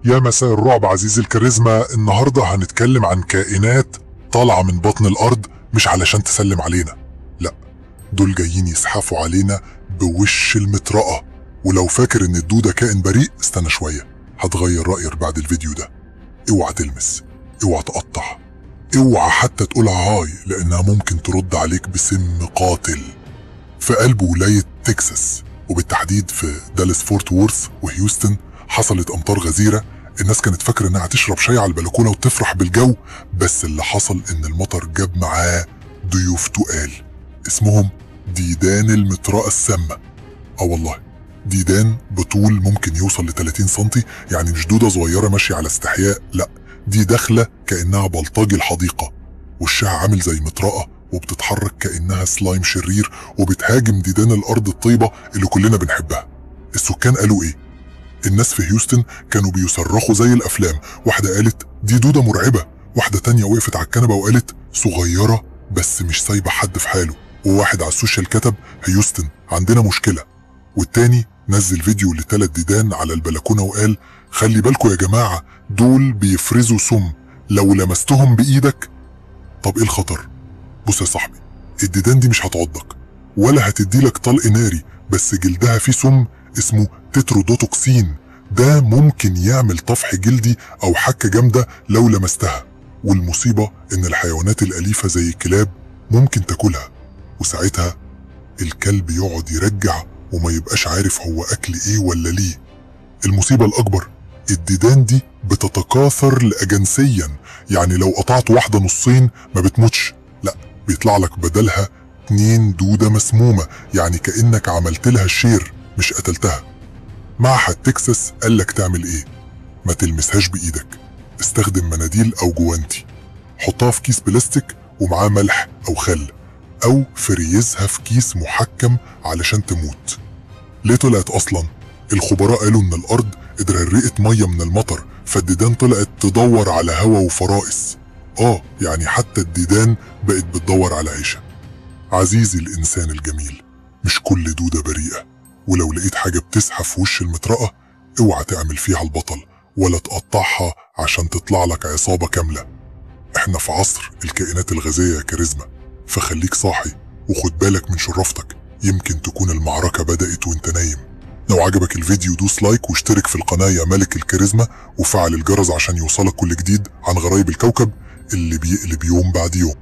يا مساء الرعب عزيزي الكاريزما. النهارده هنتكلم عن كائنات طالعه من بطن الارض مش علشان تسلم علينا، لا، دول جايين يزحفوا علينا بوش المطرقه. ولو فاكر ان الدوده كائن بريء استنى شويه، هتغير رايك بعد الفيديو ده. اوعى تلمس، اوعى تقطع، اوعى حتى تقولها هاي، لانها ممكن ترد عليك بسم قاتل. في قلب ولايه تكساس، وبالتحديد في دالاس فورت وورث وهيوستن، حصلت امطار غزيره. الناس كانت فاكره انها هتشرب شاي على البلكونه وتفرح بالجو، بس اللي حصل ان المطر جاب معاه ضيوف تقال اسمهم ديدان المطرقه السامه. والله ديدان بطول ممكن يوصل ل 30 سنتي، يعني مش دوده صغيره ماشيه على استحياء، لا، دي داخله كانها بلطجي الحديقه، وشها عامل زي مطرقه وبتتحرك كانها سلايم شرير، وبتهاجم ديدان الارض الطيبه اللي كلنا بنحبها. السكان قالوا ايه؟ الناس في هيوستن كانوا بيصرخوا زي الافلام. واحده قالت دي دوده مرعبه، واحده تانية وقفت على الكنبه وقالت صغيره بس مش سايبه حد في حاله، وواحد على السوشيال كتب هيوستن عندنا مشكله، والتاني نزل فيديو لثلاث ديدان على البلكونه وقال خلي بالكوا يا جماعه دول بيفرزوا سم، لو لمستهم بايدك. طب ايه الخطر؟ بص يا صاحبي، الديدان دي مش هتعضك ولا هتديلك طلق ناري، بس جلدها فيه سم اسمه تترودوتوكسين، ده ممكن يعمل طفح جلدي او حكه جامده لو لمستها. والمصيبه ان الحيوانات الاليفه زي الكلاب ممكن تاكلها، وساعتها الكلب يقعد يرجع وما يبقاش عارف هو اكل ايه ولا ليه. المصيبه الاكبر الديدان دي بتتكاثر لاجنسيا، يعني لو قطعت واحده نصين ما بتموتش، لا، بيطلع لك بدلها 2 دوده مسمومه، يعني كانك عملت لها شير مش قتلتها. معهد تكساس قال لك تعمل ايه؟ ما تلمسهاش بايدك، استخدم مناديل او جوانتي، حطها في كيس بلاستيك ومعاه ملح او خل، او فريزها في كيس محكم علشان تموت. ليه طلعت اصلا؟ الخبراء قالوا ان الارض اتغرقت ميه من المطر، فالديدان طلعت تدور على هوا وفرائس. يعني حتى الديدان بقت بتدور على عيشه. عزيزي الانسان الجميل، مش كل دوده بريئه، ولو لقيت حاجه بتزحف في وش المطرقه اوعى تعمل فيها البطل ولا تقطعها عشان تطلع لك عصابه كامله. احنا في عصر الكائنات الغازيه يا كاريزما، فخليك صاحي وخد بالك من شرافتك، يمكن تكون المعركه بدات وانت نايم. لو عجبك الفيديو دوس لايك واشترك في القناه يا ملك الكاريزما، وفعل الجرس عشان يوصلك كل جديد عن غرايب الكوكب اللي بيقلب يوم بعد يوم.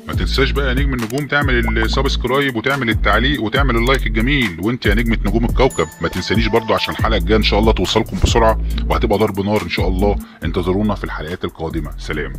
ما تنساش بقى يا نجم النجوم تعمل السبسكرايب وتعمل التعليق وتعمل اللايك الجميل، وانت يا نجمة نجوم الكوكب ما تنسانيش برضو عشان الحلقة الجاية ان شاء الله توصلكم بسرعة وهتبقى ضرب نار ان شاء الله. انتظرونا في الحلقات القادمة. سلام.